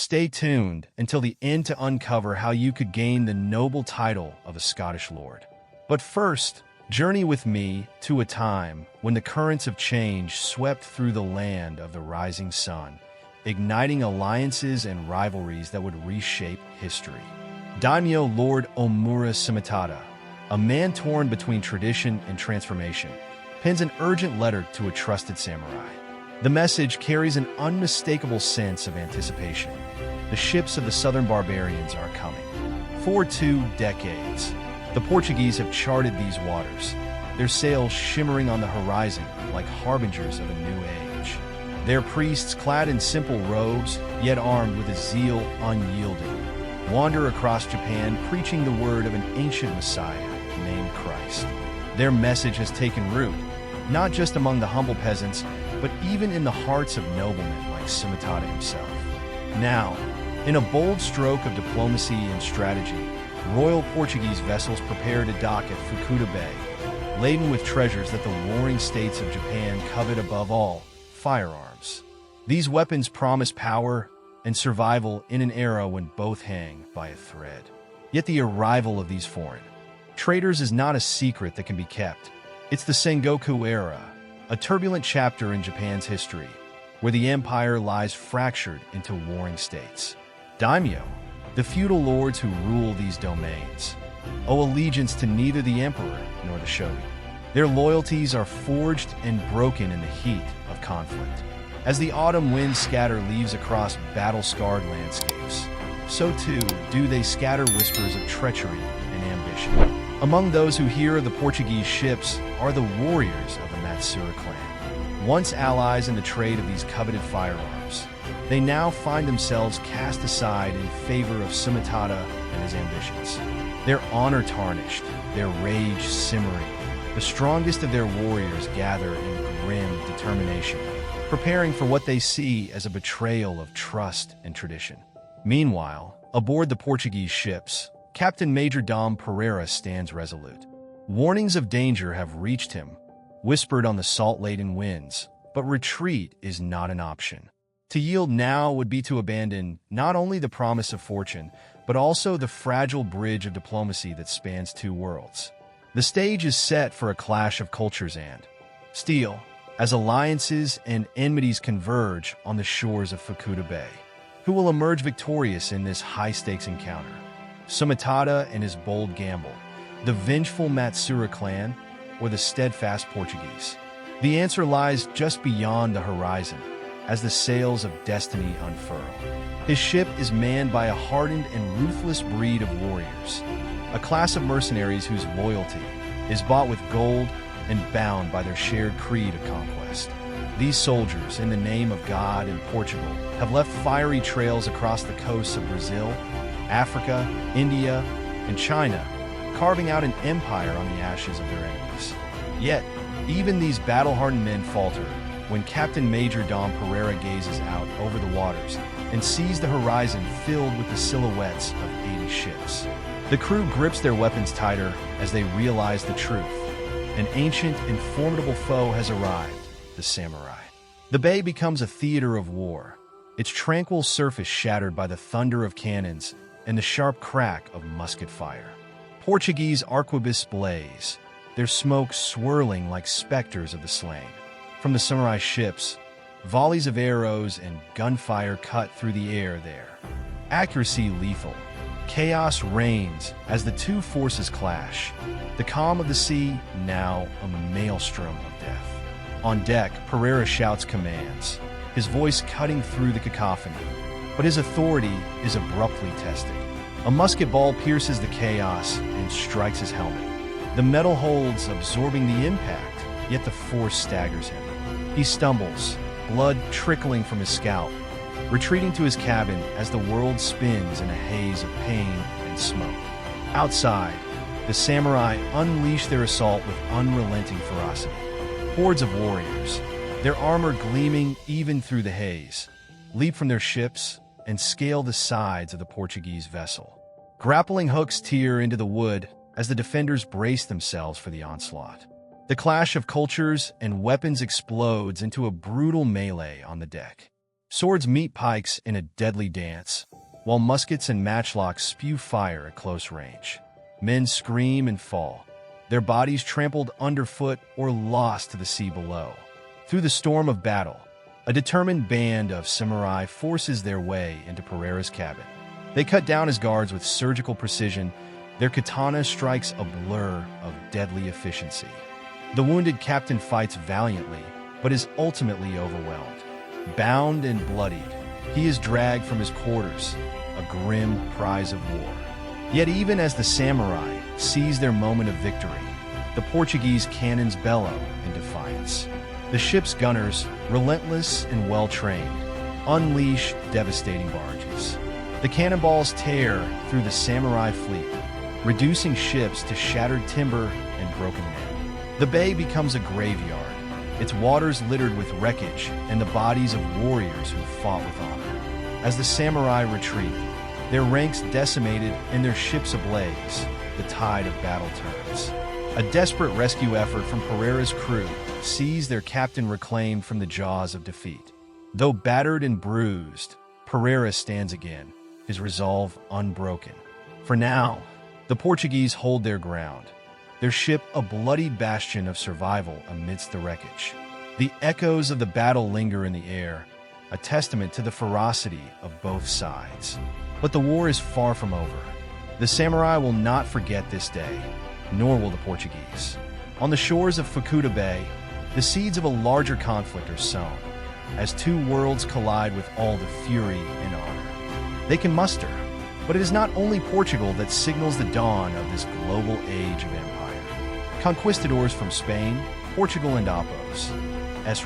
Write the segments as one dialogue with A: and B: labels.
A: Stay tuned until the end to uncover how you could gain the noble title of a Scottish lord. But first, journey with me to a time when the currents of change swept through the land of the rising sun, igniting alliances and rivalries that would reshape history. Daimyo Lord Omura Simitada, a man torn between tradition and transformation, pens an urgent letter to a trusted samurai. The message carries an unmistakable sense of anticipation. The ships of the southern barbarians are coming. For 2 decades, the Portuguese have charted these waters, their sails shimmering on the horizon like harbingers of a new age. Their priests, clad in simple robes, yet armed with a zeal unyielding, wander across Japan preaching the word of an ancient Messiah named Christ. Their message has taken root, not just among the humble peasants, but even in the hearts of noblemen like Simitada himself. Now, in a bold stroke of diplomacy and strategy, royal Portuguese vessels prepare to dock at Fukuda Bay, laden with treasures that the warring states of Japan covet above all, firearms. These weapons promise power and survival in an era when both hang by a thread. Yet the arrival of these foreign traders is not a secret that can be kept. It's the Sengoku era, a turbulent chapter in Japan's history, where the empire lies fractured into warring states. Daimyo, the feudal lords who rule these domains, owe allegiance to neither the emperor nor the shogun. Their loyalties are forged and broken in the heat of conflict. As the autumn winds scatter leaves across battle-scarred landscapes, so too do they scatter whispers of treachery and ambition. Among those who hear of the Portuguese ships are the warriors of the Matsura clan. Once allies in the trade of these coveted firearms, they now find themselves cast aside in favor of Simitada and his ambitions. Their honor tarnished, their rage simmering, the strongest of their warriors gather in grim determination, preparing for what they see as a betrayal of trust and tradition. Meanwhile, aboard the Portuguese ships, Captain Major Dom Pereira stands resolute. Warnings of danger have reached him, whispered on the salt-laden winds, but retreat is not an option. To yield now would be to abandon not only the promise of fortune, but also the fragile bridge of diplomacy that spans 2 worlds. The stage is set for a clash of cultures and steel, as alliances and enmities converge on the shores of Fukuda Bay. Who will emerge victorious in this high-stakes encounter? Simitada and his bold gamble, the vengeful Matsura clan, or the steadfast Portuguese? The answer lies just beyond the horizon, as the sails of destiny unfurl. His ship is manned by a hardened and ruthless breed of warriors, a class of mercenaries whose loyalty is bought with gold and bound by their shared creed of conquest. These soldiers, in the name of God and Portugal, have left fiery trails across the coasts of Brazil, Africa, India, and China, carving out an empire on the ashes of their enemies. Yet, even these battle-hardened men falter when Captain Major Dom Pereira gazes out over the waters and sees the horizon filled with the silhouettes of 80 ships. The crew grips their weapons tighter as they realize the truth. An ancient and formidable foe has arrived, the samurai. The bay becomes a theater of war, its tranquil surface shattered by the thunder of cannons and the sharp crack of musket fire. Portuguese arquebuses blaze, their smoke swirling like specters of the slain. From the samurai ships, volleys of arrows and gunfire cut through the air there. Accuracy lethal. Chaos reigns as the 2 forces clash. The calm of the sea, now a maelstrom of death. On deck, Pereira shouts commands, his voice cutting through the cacophony. But his authority is abruptly tested. A musket ball pierces the chaos and strikes his helmet. The metal holds, absorbing the impact, yet the force staggers him. He stumbles, blood trickling from his scalp, retreating to his cabin as the world spins in a haze of pain and smoke. Outside, the samurai unleash their assault with unrelenting ferocity. Hordes of warriors, their armor gleaming even through the haze, leap from their ships and scale the sides of the Portuguese vessel. Grappling hooks tear into the wood as the defenders brace themselves for the onslaught. The clash of cultures and weapons explodes into a brutal melee on the deck. Swords meet pikes in a deadly dance, while muskets and matchlocks spew fire at close range. Men scream and fall, their bodies trampled underfoot or lost to the sea below. Through the storm of battle, a determined band of samurai forces their way into Pereira's cabin. They cut down his guards with surgical precision. Their katana strikes a blur of deadly efficiency. The wounded captain fights valiantly, but is ultimately overwhelmed. Bound and bloodied, he is dragged from his quarters, a grim prize of war. Yet even as the samurai seize their moment of victory, the Portuguese cannons bellow in defiance. The ship's gunners, relentless and well-trained, unleash devastating barrages. The cannonballs tear through the samurai fleet, reducing ships to shattered timber and broken men. The bay becomes a graveyard, its waters littered with wreckage and the bodies of warriors who fought with honor. As the samurai retreat, their ranks decimated and their ships ablaze, the tide of battle turns. A desperate rescue effort from Pereira's crew sees their captain reclaimed from the jaws of defeat. Though battered and bruised, Pereira stands again, his resolve unbroken. For now, the Portuguese hold their ground, their ship a bloodied bastion of survival amidst the wreckage. The echoes of the battle linger in the air, a testament to the ferocity of both sides. But the war is far from over. The samurai will not forget this day, nor will the Portuguese. On the shores of Fukuda Bay, the seeds of a larger conflict are sown, as two worlds collide with all the fury and honor they can muster. But it is not only Portugal that signals the dawn of this global age of empire. Conquistadors from Spain, Portugal, and Apos,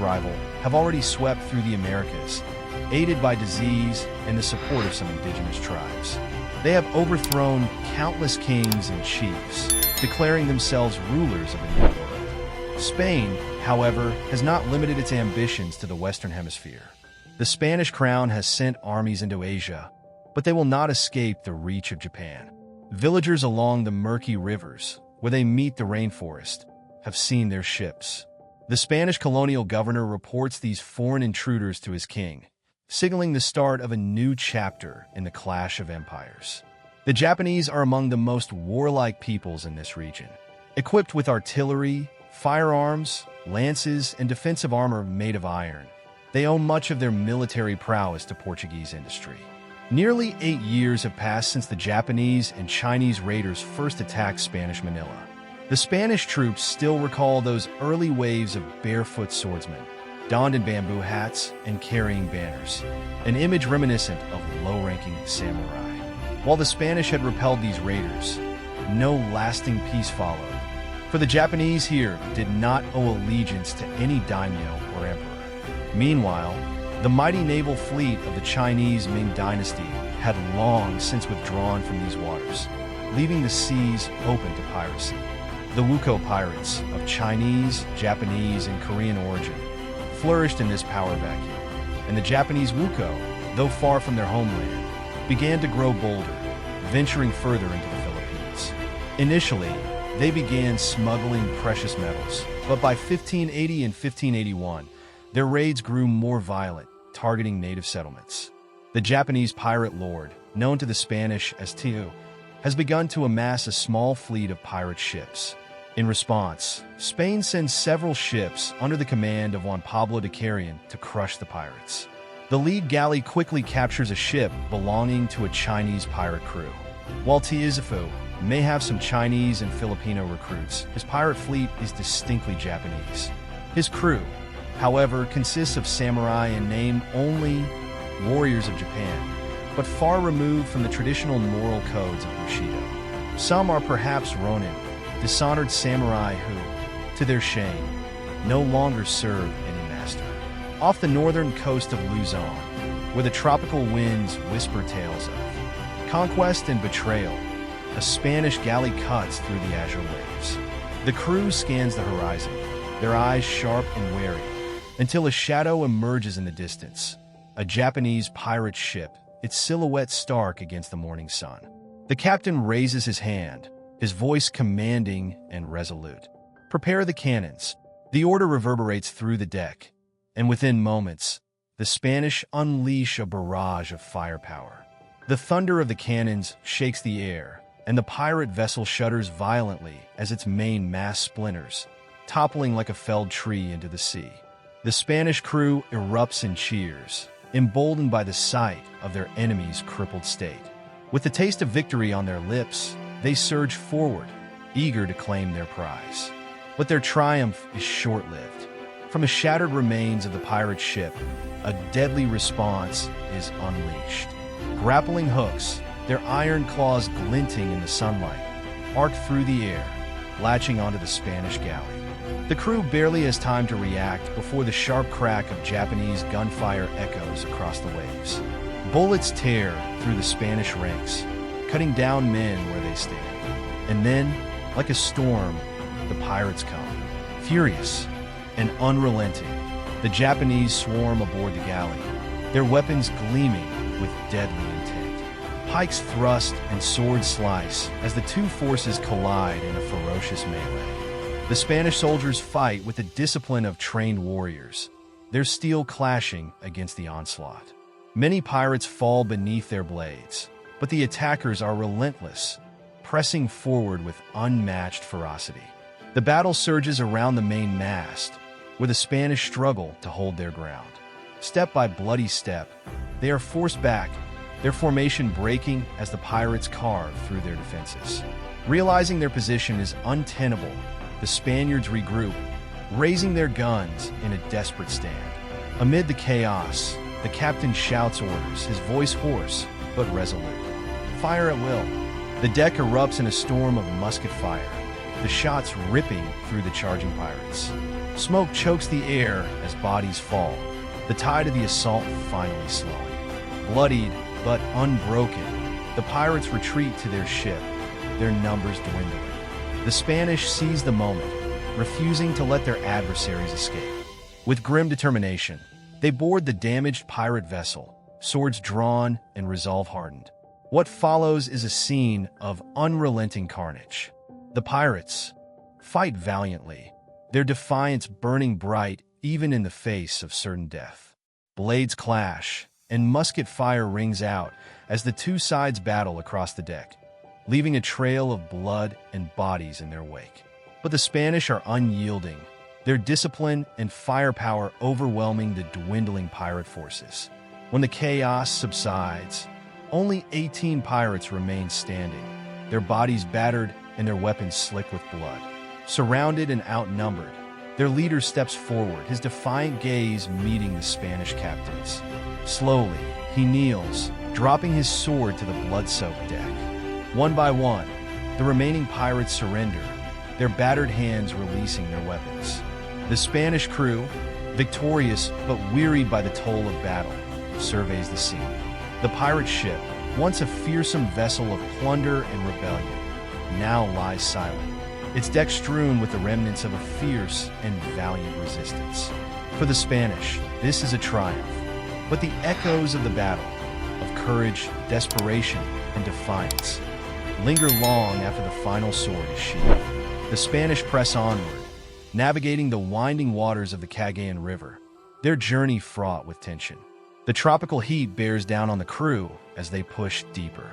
A: rival, have already swept through the Americas, aided by disease and the support of some indigenous tribes. They have overthrown countless kings and chiefs, declaring themselves rulers of a new world. Spain, however, has not limited its ambitions to the Western Hemisphere. The Spanish crown has sent armies into Asia, but they will not escape the reach of Japan. Villagers along the murky rivers, where they meet the rainforest, have seen their ships. The Spanish colonial governor reports these foreign intruders to his king, signaling the start of a new chapter in the clash of empires. The Japanese are among the most warlike peoples in this region. Equipped with artillery, firearms, lances, and defensive armor made of iron, they owe much of their military prowess to Portuguese industry. Nearly 8 years have passed since the Japanese and Chinese raiders first attacked Spanish Manila. The Spanish troops still recall those early waves of barefoot swordsmen, donned in bamboo hats and carrying banners, an image reminiscent of low-ranking samurai. While the Spanish had repelled these raiders, no lasting peace followed, for the Japanese here did not owe allegiance to any daimyo or emperor. Meanwhile, the mighty naval fleet of the Chinese Ming dynasty had long since withdrawn from these waters, leaving the seas open to piracy. The Wukong pirates of Chinese, Japanese, and Korean origin flourished in this power vacuum, and the Japanese Wukong, though far from their homeland, began to grow bolder, venturing further into the Philippines. Initially, they began smuggling precious metals, but by 1580 and 1581, their raids grew more violent, targeting native settlements. The Japanese pirate lord, known to the Spanish as Tiu, has begun to amass a small fleet of pirate ships. In response, Spain sends several ships under the command of Juan Pablo de Carrion to crush the pirates. The lead galley quickly captures a ship belonging to a Chinese pirate crew. While Tiizifu may have some Chinese and Filipino recruits, his pirate fleet is distinctly Japanese. His crew, however, consists of samurai in name only warriors of Japan, but far removed from the traditional moral codes of Bushido. Some are perhaps Ronin, dishonored samurai who, to their shame, no longer serve any master. Off the northern coast of Luzon, where the tropical winds whisper tales of conquest and betrayal, a Spanish galley cuts through the azure waves. The crew scans the horizon, their eyes sharp and wary, until a shadow emerges in the distance, a Japanese pirate ship, its silhouette stark against the morning sun. The captain raises his hand, his voice commanding and resolute. "Prepare the cannons." The order reverberates through the deck, and within moments, the Spanish unleash a barrage of firepower. The thunder of the cannons shakes the air, and the pirate vessel shudders violently as its main mast splinters, toppling like a felled tree into the sea. The Spanish crew erupts in cheers, emboldened by the sight of their enemy's crippled state. With the taste of victory on their lips, they surge forward, eager to claim their prize. But their triumph is short-lived. From the shattered remains of the pirate ship, a deadly response is unleashed. Grappling hooks, their iron claws glinting in the sunlight, arc through the air, latching onto the Spanish galley. The crew barely has time to react before the sharp crack of Japanese gunfire echoes across the waves. Bullets tear through the Spanish ranks, cutting down men where they stand. And then, like a storm, the pirates come. Furious and unrelenting, the Japanese swarm aboard the galley, their weapons gleaming with deadly intent. Pikes thrust and swords slice as the two forces collide in a ferocious melee. The Spanish soldiers fight with the discipline of trained warriors, their steel clashing against the onslaught. Many pirates fall beneath their blades, but the attackers are relentless, pressing forward with unmatched ferocity. The battle surges around the main mast, where the Spanish struggle to hold their ground. Step by bloody step, they are forced back, their formation breaking as the pirates carve through their defenses. Realizing their position is untenable, the Spaniards regroup, raising their guns in a desperate stand. Amid the chaos, the captain shouts orders, his voice hoarse but resolute. Fire at will. The deck erupts in a storm of musket fire, the shots ripping through the charging pirates. Smoke chokes the air as bodies fall, the tide of the assault finally slowing. Bloodied but unbroken, the pirates retreat to their ship, their numbers dwindling. The Spanish seize the moment, refusing to let their adversaries escape. With grim determination, they board the damaged pirate vessel, swords drawn and resolve hardened. What follows is a scene of unrelenting carnage. The pirates fight valiantly, their defiance burning bright even in the face of certain death. Blades clash, and musket fire rings out as the two sides battle across the deck, leaving a trail of blood and bodies in their wake. But the Spanish are unyielding, their discipline and firepower overwhelming the dwindling pirate forces. When the chaos subsides, only 18 pirates remain standing, their bodies battered and their weapons slick with blood. Surrounded and outnumbered, their leader steps forward, his defiant gaze meeting the Spanish captain's. Slowly, he kneels, dropping his sword to the blood-soaked deck. One by one, the remaining pirates surrender, their battered hands releasing their weapons. The Spanish crew, victorious but wearied by the toll of battle, surveys the scene. The pirate ship, once a fearsome vessel of plunder and rebellion, now lies silent, its deck strewn with the remnants of a fierce and valiant resistance. For the Spanish, this is a triumph, but the echoes of the battle, of courage, desperation, and defiance, linger long after the final sword is sheathed. The Spanish press onward, navigating the winding waters of the Cagayan River, their journey fraught with tension. The tropical heat bears down on the crew as they push deeper.